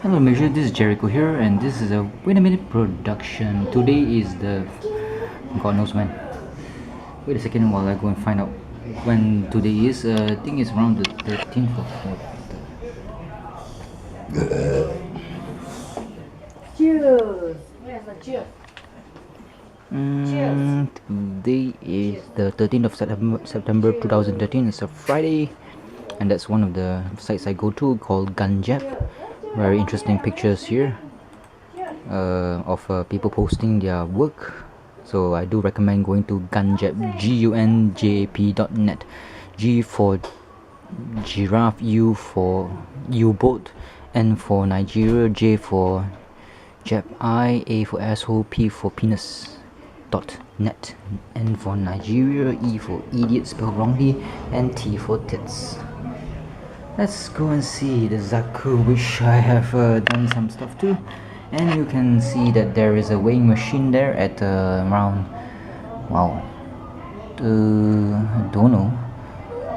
Hello Malaysia, this is Gerryko here, and this is a Wait a Minute production. Today is the God knows when. Wait a second while I go and find out when today is. I think it's around the 13th of Cheers! Where's the cheers? Today is the 13th of September 2013. It's a Friday, and that's one of the sites I go to called Ganjap. Very interesting pictures here of people posting their work, so I do recommend going to Ganjap, gunjap.net. G for giraffe, U for U-boat, N for Nigeria, J for Jap, I, A for asshole, P for penis .net, N for Nigeria, E for idiot spelled wrongly, and T for tits. Let's go and see the Zaku, which I have done some stuff to, and you can see that there is a weighing machine there at around, wow, I don't know.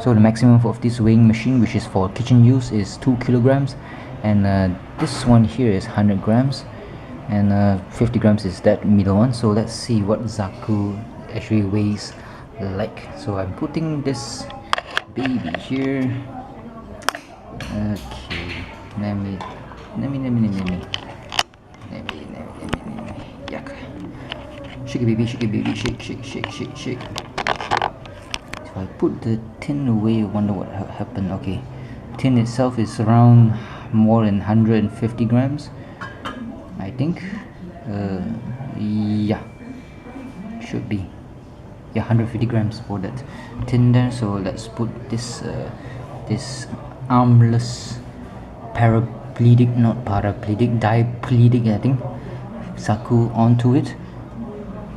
So the maximum of this weighing machine, which is for kitchen use, is 2 kilograms, and this one here is 100 grams, and 50 grams is that middle one. So let's see what Zaku actually weighs like. So I'm putting this baby here. Okay, let me. Yuck. Shake it, baby, shake. If I put the tin away, I wonder what happened. Okay, tin itself is around more than 150 grams, I think. Yeah, should be. Yeah, 150 grams for that tin there. So let's put this this armless paraplegic, not paraplegic, diplegic, I think, Zaku onto it.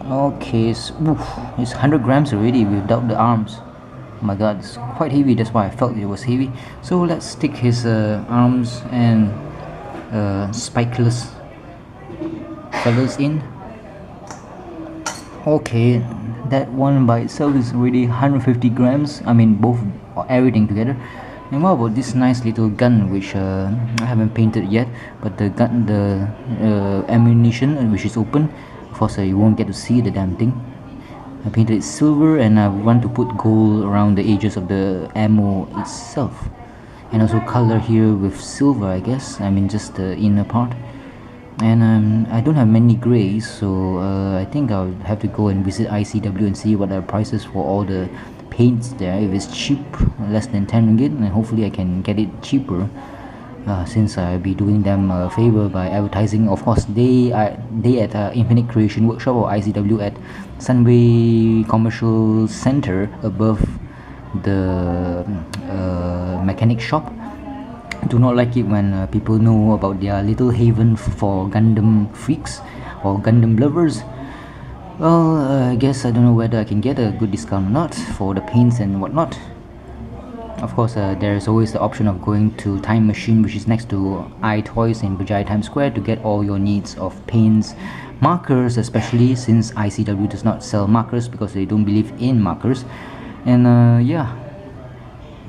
Okay, it's 100 grams already without the arms. Oh my god, it's quite heavy. That's why I felt it was heavy. So let's stick his arms and spikeless feathers in. Okay, that one by itself is already 150 grams. I mean, both, everything together. And what about this nice little gun, which I haven't painted yet, but the gun, the ammunition, which is open. Of course, you won't get to see the damn thing. I painted it silver, and I want to put gold around the edges of the ammo itself, and also color here with silver, I guess. I mean, just the inner part. And I don't have many grays, so I think I'll have to go and visit ICW and see what are the prices for all the paints there. If it's cheap, less than 10 ringgit, and hopefully I can get it cheaper, since I'll be doing them a favor by advertising. Of course, they at Infinite Creation Workshop, or ICW, at Sunway Commercial Center above the mechanic shop. Do not like it when people know about their little haven for Gundam freaks or Gundam lovers. Well, I guess I don't know whether I can get a good discount or not for the paints and whatnot. Of course, there is always the option of going to Time Machine, which is next to iToys in Bajai Times Square, to get all your needs of paints, markers, especially since ICW does not sell markers because they don't believe in markers. And yeah,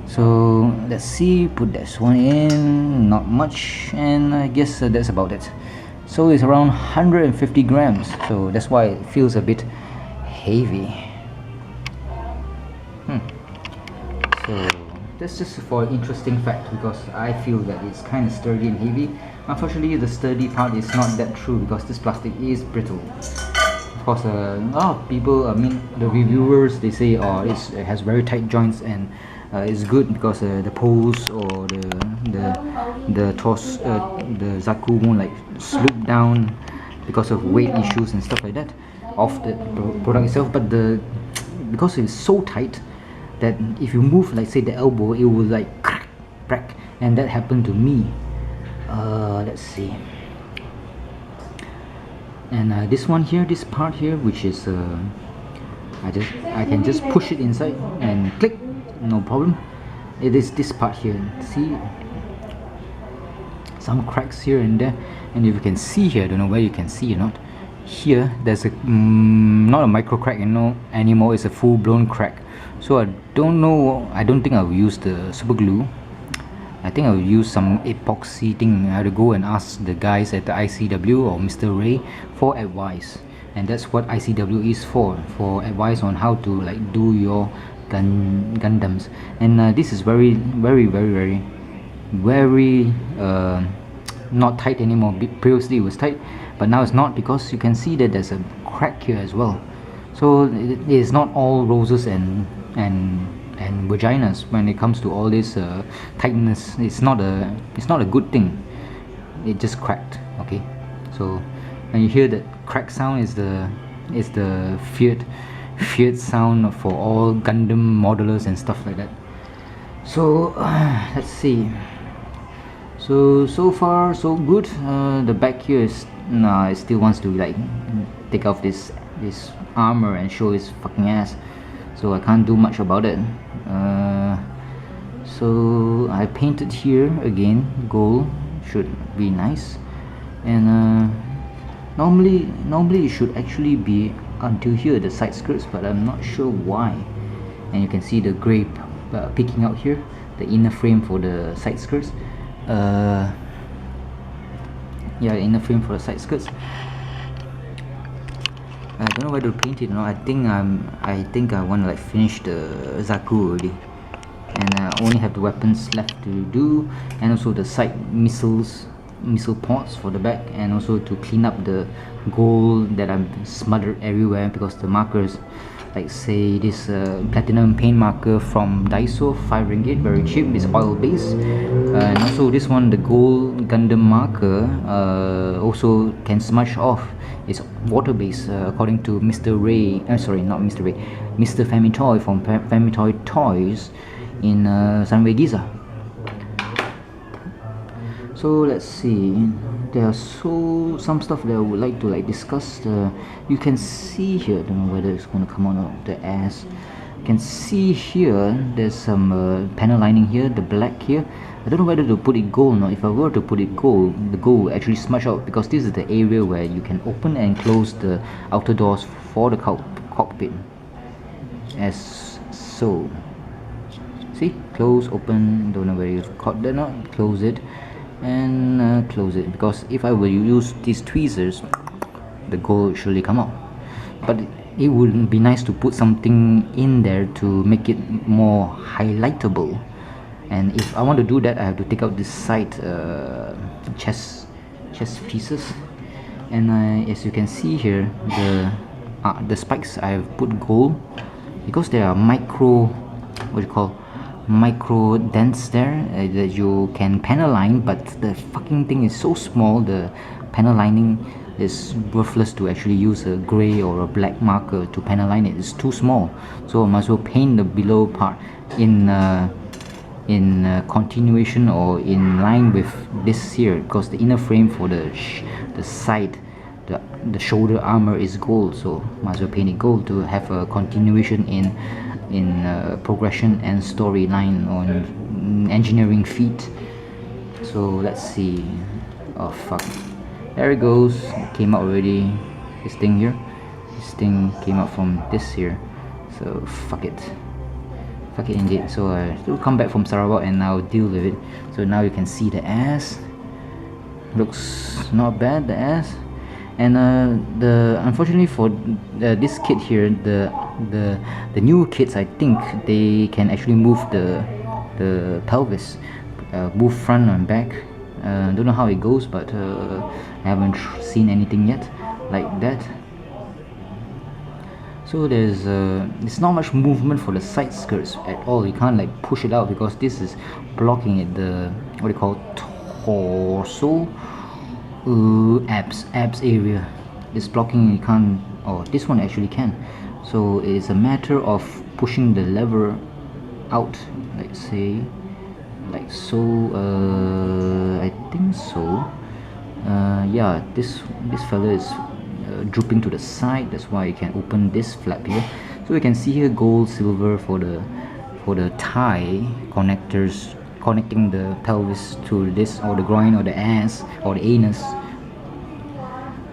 so let's see, put this one in, not much, and I guess that's about it. So it's around 150 grams, so that's why it feels a bit heavy. So that's just for interesting fact, because I feel that it's kind of sturdy and heavy. Unfortunately, the sturdy part is not that true, because this plastic is brittle. Of course, a lot of people, I mean the reviewers, they say, oh, it has very tight joints, and it's good because the poles or the toss, the Zaku won't like slope down because of weight issues and stuff like that of the product itself. But because it's so tight that if you move, like say the elbow, it will like crack, and that happened to me. Let's see. And this one here, this part here, which is I can just push it inside and click, no problem. It is this part here. See, some cracks here and there, and if you can see here, I don't know where you can see or not. Here, there's a not a micro crack, anymore. It's a full-blown crack. So I don't know. I don't think I'll use the super glue I think I'll use some epoxy thing. I have to go and ask the guys at the ICW or Mr. Ray for advice, and that's what ICW is for advice on how to like do your Gundams. And this is very not tight anymore. Previously it was tight, but now it's not, because you can see that there's a crack here as well. So it is not all roses and vaginas when it comes to all this tightness. It's not a good thing. It just cracked. Okay, so when you hear that crack sound, is the feared sound for all Gundam modelers and stuff like that. So let's see. So far so good. The back here is, nah, it still wants to like take off this armor and show his fucking ass, so I can't do much about it. So I painted here again gold, should be nice. And normally it should actually be until here, the side skirts, but I'm not sure why. And you can see the gray peeking out here, the inner frame for the side skirts. Yeah, inner frame for the side skirts. I don't know whether to paint it or not. I think I want to like finish the Zaku already, and I only have the weapons left to do, and also the side missile ports for the back, and also to clean up the gold that I'm smothered everywhere, because the markers, like say this platinum paint marker from Daiso, 5 ringgit, very cheap, it's oil based. And also this one, the gold Gundam marker, also can smudge off. It's water based, according to Mr. Ray, sorry, not Mr. Ray, Mr. Famitoy from Famitoy Toys in Sunway Giza. So let's see, there are some stuff that I would like to like discuss. You can see here, I don't know whether it's going to come on the ass. You can see here there's some panel lining here, the black here. I don't know whether to put it gold or not. If I were to put it gold, the gold will actually smudge out, because this is the area where you can open and close the outer doors for the cockpit, as so. See, close, open, don't know whether you've caught that or not, close it, and close it, because if I were to use these tweezers, the gold will surely come out. But it would be nice to put something in there to make it more highlightable. And if I want to do that, I have to take out this side chest pieces. And as you can see here, the spikes I have put gold, because there are micro dents there that you can panel line, but the fucking thing is so small, the panel lining is worthless to actually use a gray or a black marker to panel line it. It's too small, so I might as well paint the below part in continuation or in line with this here, because the inner frame for the side, the shoulder armor is gold, so might as well paint it gold to have a continuation in progression and storyline on engineering feat. So let's see. Oh fuck, there it goes. It came out already. This thing here, this thing came out from this here, so fuck it indeed. So I will come back from Sarawak and I'll deal with it. So now you can see the ass, looks not bad, the ass. And unfortunately for this kit here, the new kits, I think they can actually move the pelvis, move front and back. Don't know how it goes, but I haven't seen anything yet like that. So there's not much movement for the side skirts at all. You can't like push it out, because this is blocking it, the what do you call torso, abs area is blocking. You can't, oh, this one actually can. So it's a matter of pushing the lever out, like say like so. I think so. Yeah, this fella is drooping to the side, that's why you can open this flap here. So you can see here gold, silver for the thigh connectors, connecting the pelvis to this, or the groin, or the ass, or the anus.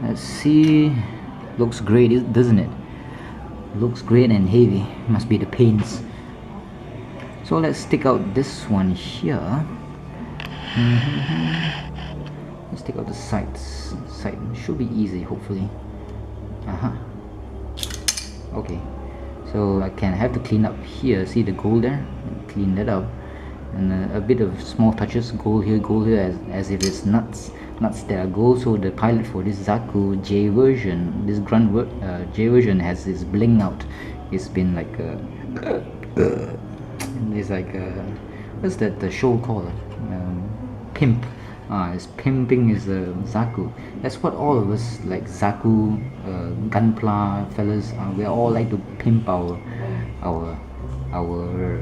Let's see, looks great, doesn't it? Looks great and heavy, must be the paints. So let's take out this one here. Let's take out the sides. Side should be easy, hopefully. Okay, so I can have to clean up here. See the gold there? Clean that up, and a bit of small touches. Gold here, as if it's nuts that are gold. So the pilot for this Zaku J version, this J version has this bling out. It's been like it's like what's that the show called? Pimp. It's pimping his Zaku. That's what all of us like Zaku, Gunpla fellas. We all like to pimp our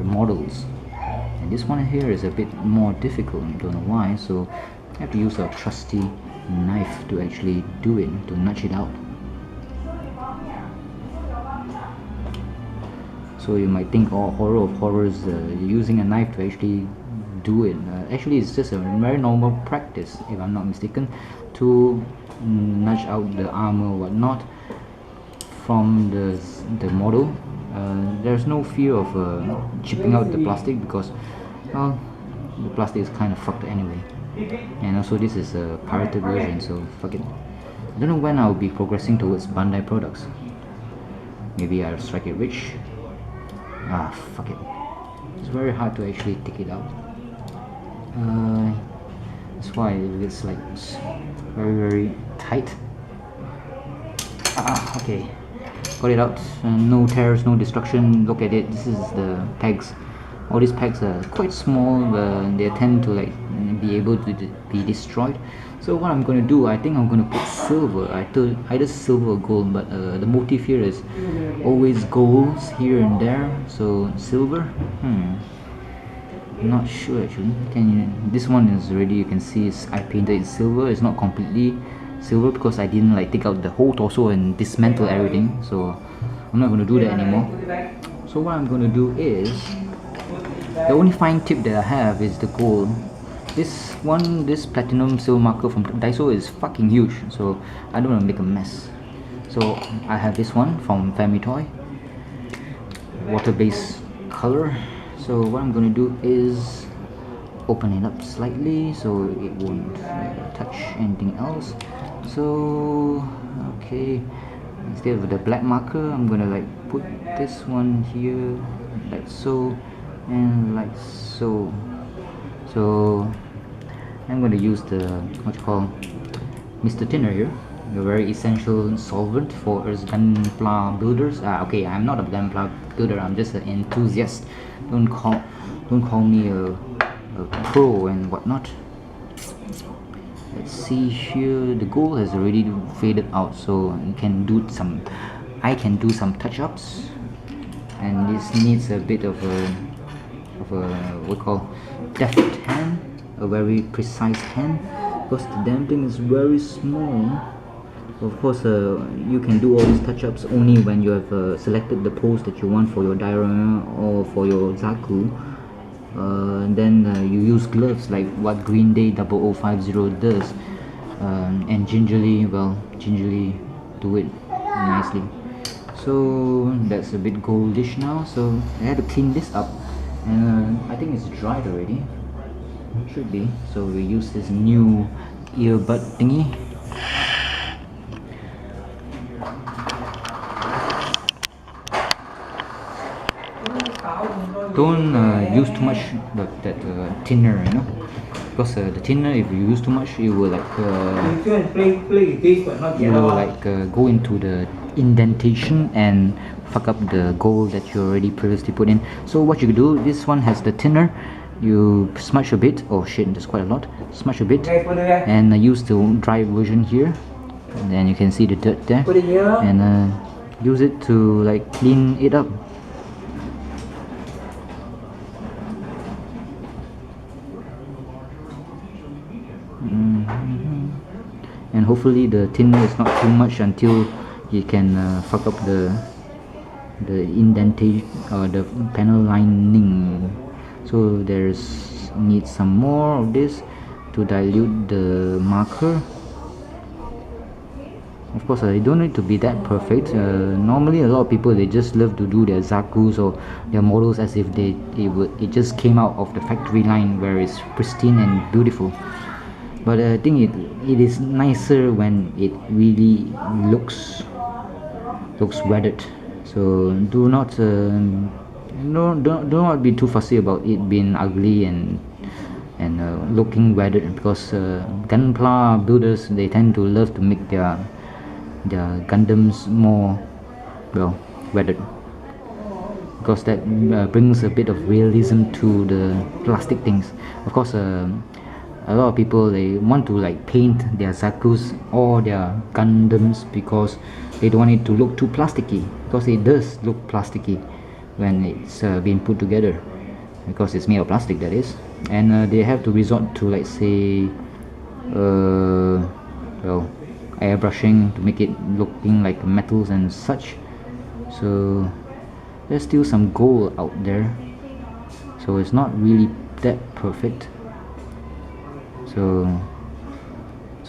models. And this one here is a bit more difficult. Don't know why. So I have to use a trusty knife to actually do it, to nudge it out. So you might think, oh, horror of horrors, using a knife to actually do it. Actually, it's just a very normal practice, if I'm not mistaken, to nudge out the armor or whatnot from the model. There's no fear of chipping out the plastic, because well, the plastic is kind of fucked anyway. And also this is a pirated version, so fuck it. I don't know when I'll be progressing towards Bandai products. Maybe I'll strike it rich. Fuck it. It's very hard to actually take it out. That's why it's like very tight. Okay, got it out. No tears, no destruction. Look at it. This is the pegs. All these pegs are quite small. They tend to like be able to be destroyed. So what I'm going to do, I think I'm going to put silver, either silver or gold, but the motif here is always golds here and there, so silver. I'm not sure actually. This one is already, you can see I painted it silver. It's not completely silver because I didn't like take out the whole torso and dismantle everything, so I'm not going to do that anymore. So what I'm going to do is, the only fine tip that I have is the gold. This platinum silver marker from Daiso is fucking huge, so I don't want to make a mess. So I have this one from Family Toy, water-based color. So what I'm going to do is open it up slightly so it won't touch anything else. So okay, instead of the black marker, I'm gonna like put this one here like so and like so. So I'm going to use the what you call Mr. Thinner here, a very essential solvent for us Gunpla builders. Okay, I'm not a Gunpla builder, I'm just an enthusiast. Don't call me a pro and whatnot. Let's see here, the gold has already faded out, so I can do some touch-ups, and this needs a bit of a what we call deft hand, a very precise hand, because the damn thing is very small. Of course, you can do all these touch-ups only when you have selected the pose that you want for your diorama or for your Zaku. Then you use gloves like what Green Day 0050 does, and gingerly do it nicely. So that's a bit goldish now, so I had to clean this up, and I think it's dried already. Should be. So we use this new earbud thingy. Don't use too much that thinner, you know, because the thinner, if you use too much, it will like go into the indentation and fuck up the gold that you already previously put in. So what you do, this one has the thinner, you smudge a bit. Oh shit, there's quite a lot. Smudge a bit and use the dry version here, and then you can see the dirt there, and use it to like clean it up. And hopefully the thinner is not too much until you can fuck up the indentation or the panel lining. So there's needs some more of this to dilute the marker. of course they don't need to be that perfect. Normally a lot of people, they just love to do their Zakus or their models as if it just came out of the factory line where it's pristine and beautiful. But I think it is nicer when it really looks weathered. So do not do not be too fussy about it being ugly and looking weathered, because Gunpla builders, they tend to love to make their Gundams more, well, weathered, because that brings a bit of realism to the plastic things. Of course, a lot of people, they want to like paint their Zakus or their Gundams because they don't want it to look too plasticky, because it does look plasticky when it's being put together, because it's made of plastic, that is. And they have to resort to, like, say, well, airbrushing to make it looking like metals and such. So there's still some gold out there, so it's not really that perfect. So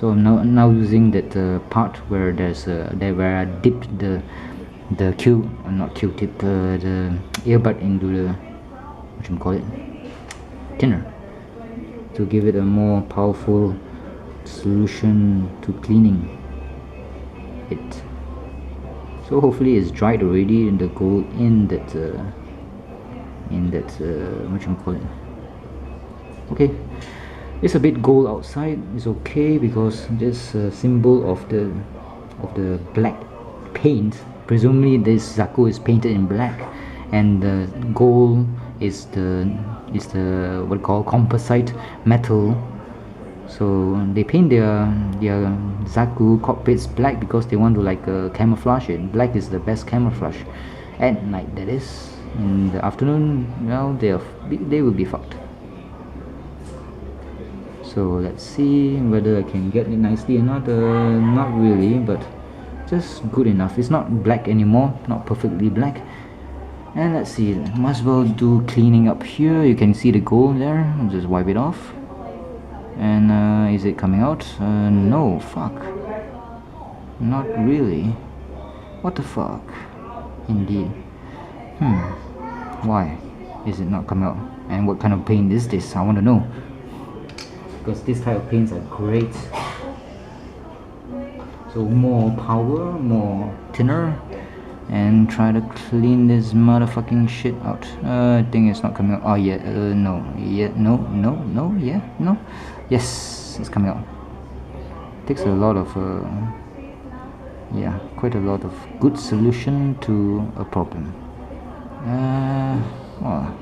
I'm now using that part where there's where I dipped the not Q-tip, the earbud into the, what you call it, thinner, to give it a more powerful solution to cleaning it. So hopefully it's dried already, and the gold in that what you call it. Okay, it's a bit gold outside, it's okay, because this symbol of the black paint, presumably this Zaku is painted in black, and the gold is the what call composite metal. So they paint their Zaku cockpits black because they want to like camouflage it. Black is the best camouflage at night, that is. In the afternoon, well, they will be fucked. So let's see whether I can get it nicely or not. Not really, but just good enough. It's not black anymore, not perfectly black. And let's see, might as well do cleaning up here. You can see the gold there. I'll just wipe it off. And is it coming out? No, fuck. Not really. What the fuck? Indeed. Why is it not coming out? And what kind of paint is this? I want to know. Because this type of paints are great. So more power, more thinner, and try to clean this motherfucking shit out. I think it's not coming out. Oh yeah, no, yeah, no, yeah, no, yes, it's coming out. Takes a lot of yeah, quite a lot of good solution to a problem. Well,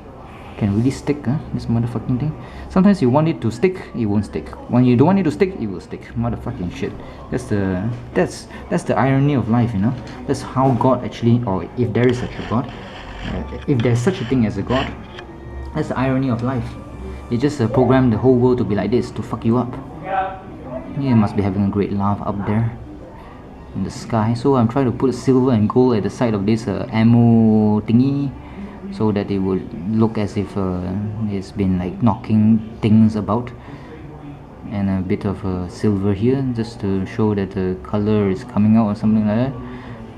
can really stick, this motherfucking thing. Sometimes you want it to stick, it won't stick. When you don't want it to stick, it will stick. Motherfucking shit. That's the irony of life, you know. That's how God actually, or if there is such a God, if there's such a thing as a God, that's the irony of life. It just programmed the whole world to be like this, to fuck you up. You must be having a great laugh up there in the sky. So I'm trying to put silver and gold at the side of this ammo thingy, so that it would look as if it's been like knocking things about, and a bit of silver here just to show that the color is coming out or something like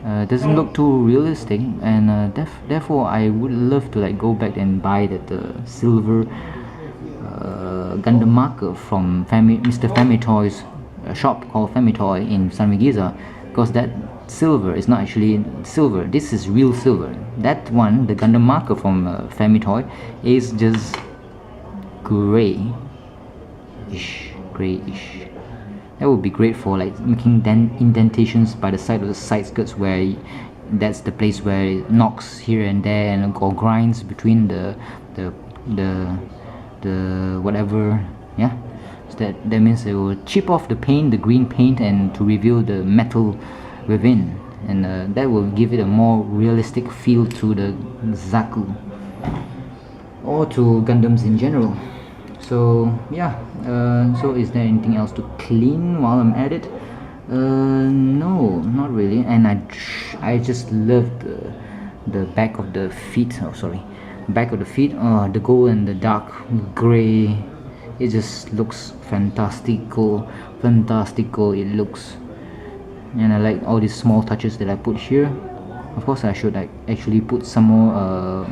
that. Doesn't look too realistic, and therefore I would love to like go back and buy that silver Gundam marker from Mr. Famitoy's shop called Famitoy in San Giza, because that silver is not actually silver. This is real silver. That one, the Gundam marker from Famitoy, is just grayish. That would be great for like making indentations by the side of the side skirts, where that's the place where it knocks here and there and or grinds between the whatever, yeah. So that means it will chip off the paint, the green paint, and to reveal the metal within, and that will give it a more realistic feel to the Zaku or to Gundams in general. So yeah, so is there anything else to clean while I'm at it? No, not really. And I just love the back of the feet. Oh, sorry, back of the feet. The gold and the dark gray. It just looks fantastical. It looks and I like all these small touches that I put here. Of course, I should like actually put some more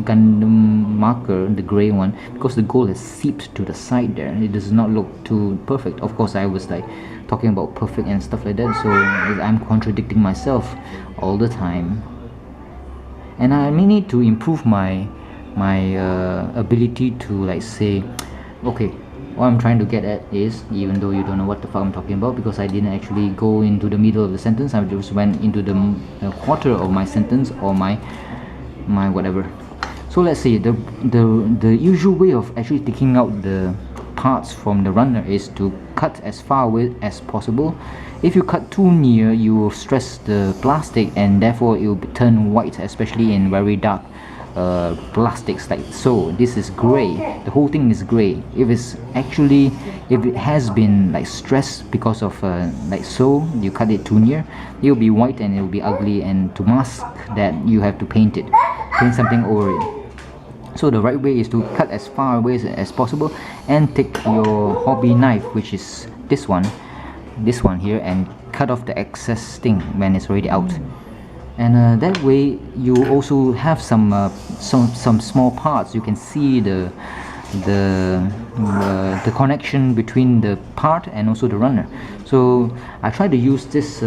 Gundam marker, the gray one, because the gold has seeped to the side there. It does not look too perfect. Of course, I was like talking about perfect and stuff like that, so I'm contradicting myself all the time. And I may need to improve my ability to like say, okay, what I'm trying to get at is, even though you don't know what the fuck I'm talking about, because I didn't actually go into the middle of the sentence, I just went into the quarter of my sentence, or my whatever. So let's see, the usual way of actually taking out the parts from the runner is to cut as far away as possible. If you cut too near, you will stress the plastic, and therefore it will turn white, especially in very dark plastics like so. This is gray, the whole thing is gray. If it has been like stressed because of like so, you cut it too near, it will be white and it will be ugly, and to mask that you have to paint something over it. So the right way is to cut as far away as possible, and take your hobby knife, which is this one here, and cut off the excess thing when it's already out. And that way you also have some small parts. You can see the connection between the part and also the runner. So I try to use this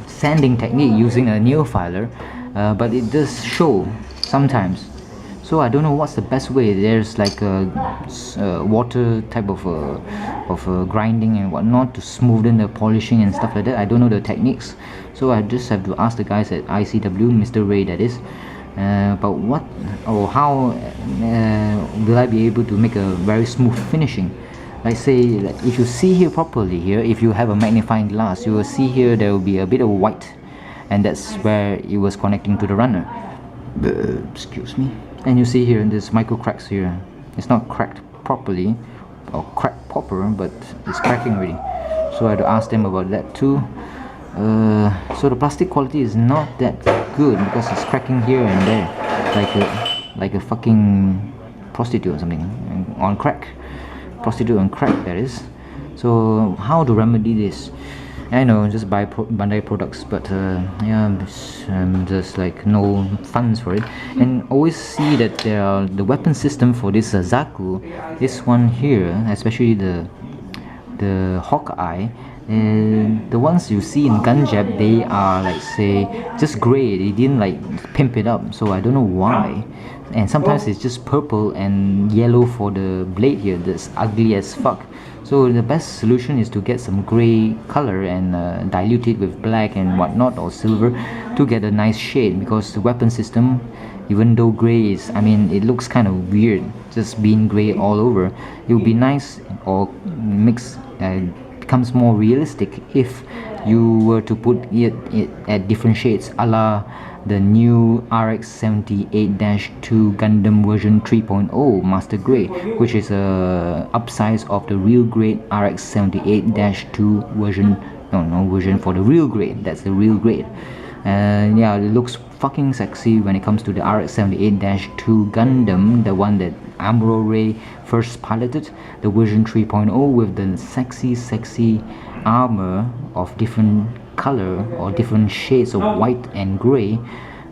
sanding technique using a nail filer, but it does show sometimes. So I don't know what's the best way. There's like a water type of grinding and whatnot to smoothen the polishing and stuff like that. I don't know the techniques, so I just have to ask the guys at ICW, Mr. Ray that is, but what or how will I be able to make a very smooth finishing. Like say, if you see here properly here, if you have a magnifying glass, you will see here there will be a bit of white, and that's where it was connecting to the runner. Excuse me. And you see here there's micro cracks here. It's not cracked properly or cracked proper, but it's cracking already. So I had to ask them about that too. So the plastic quality is not that good because it's cracking here and there, like a fucking prostitute or something on crack. Prostitute on crack, that is. So how to remedy this? I know, just buy Bandai products, but yeah, there's like no funds for it. And always see that there are the weapon system for this Zaku, this one here, especially the Hawkeye, and the ones you see in Gunjab, they are like say just grey. They didn't like pimp it up, so I don't know why. And sometimes it's just purple and yellow for the blade here. That's ugly as fuck. So the best solution is to get some grey color and dilute it with black and whatnot, or silver, to get a nice shade. Because the weapon system, even though grey is, I mean, it looks kind of weird just being grey all over. It would be nice, or becomes more realistic if you were to put it at different shades, a la the new RX-78-2 Gundam version 3.0 Master Grade, which is a upsize of the real grade RX-78-2 version. No version for the real grade. That's the real grade. And yeah, it looks fucking sexy when it comes to the RX-78-2 Gundam, the one that Amuro Ray first piloted, the version 3.0 with the sexy armor of different color or different shades of white and gray.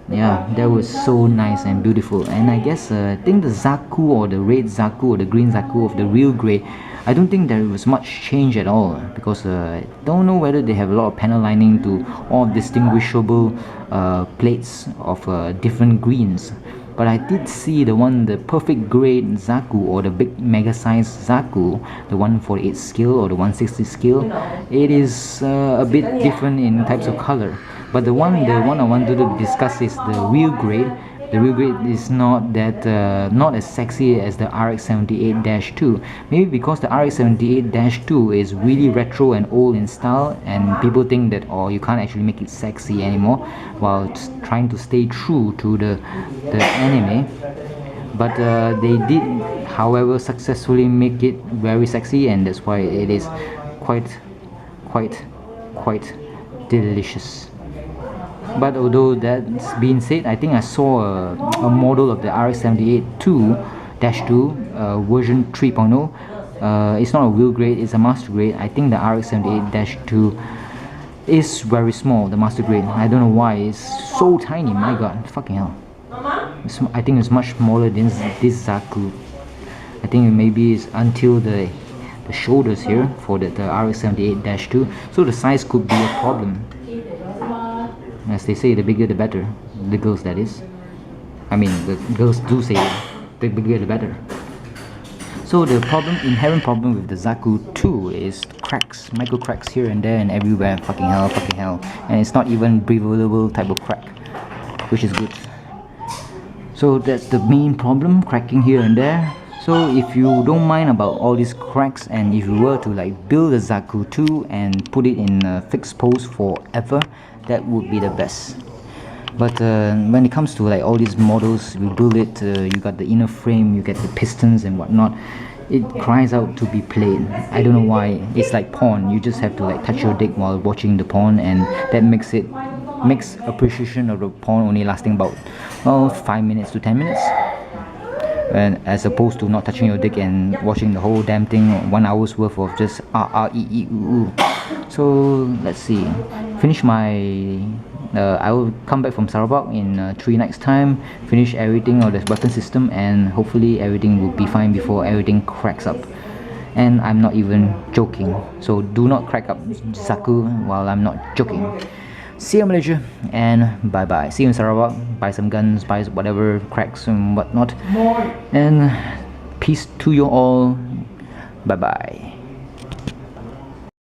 Yeah, that was so nice and beautiful. And I guess I think the Zaku, or the red Zaku, or the green Zaku of the real grey, I don't think there was much change at all, because I don't know whether they have a lot of panel lining to all distinguishable plates of different greens. But I did see the perfect grade Zaku, or the big mega size Zaku, the 148 scale or the 160 scale. It is a bit different in types of color. But the one I wanted to discuss is the real grade. The real grade is not that not as sexy as the RX-78-2. Maybe because the RX-78-2 is really retro and old in style, and people think that you can't actually make it sexy anymore, while trying to stay true to the anime. But they did, however, successfully make it very sexy, and that's why it is quite delicious. But although that's being said, I think I saw a model of the RX-78-2 version 3.0. It's not a real grade, it's a master grade. I think the RX-78-2 is very small, the master grade. I don't know why it's so tiny. My god, fucking hell. I think it's much smaller than this Zaku. I think maybe it's until the shoulders here for the RX78-2, so the size could be a problem. As they say, the bigger the better. The girls, that is. I mean, the girls do say the bigger the better. So the inherent problem with the Zaku 2 is cracks, micro cracks here and there and everywhere. Fucking hell. And it's not even breathable type of crack, which is good. So that's the main problem, cracking here and there. So if you don't mind about all these cracks, and if you were to like build a Zaku 2 and put it in a fixed pose forever, that would be the best. But when it comes to like all these models, you build it, you got the inner frame, you get the pistons and whatnot, it cries out to be played. I don't know why. It's like porn. You just have to like touch your dick while watching the porn, and that makes appreciation of the porn only lasting about 5 minutes to 10 minutes, and as opposed to not touching your dick and watching the whole damn thing, 1 hour's worth of just ooh. So let's see, finish my I will come back from Sarawak in 3 nights time, finish everything of the weapon system, and hopefully everything will be fine before everything cracks up. And I'm not even joking, so do not crack up Zaku while I'm not joking. See you in Malaysia, and bye bye. See you in Sarawak. Buy some guns, buy whatever cracks and whatnot, and peace to you all. Bye bye.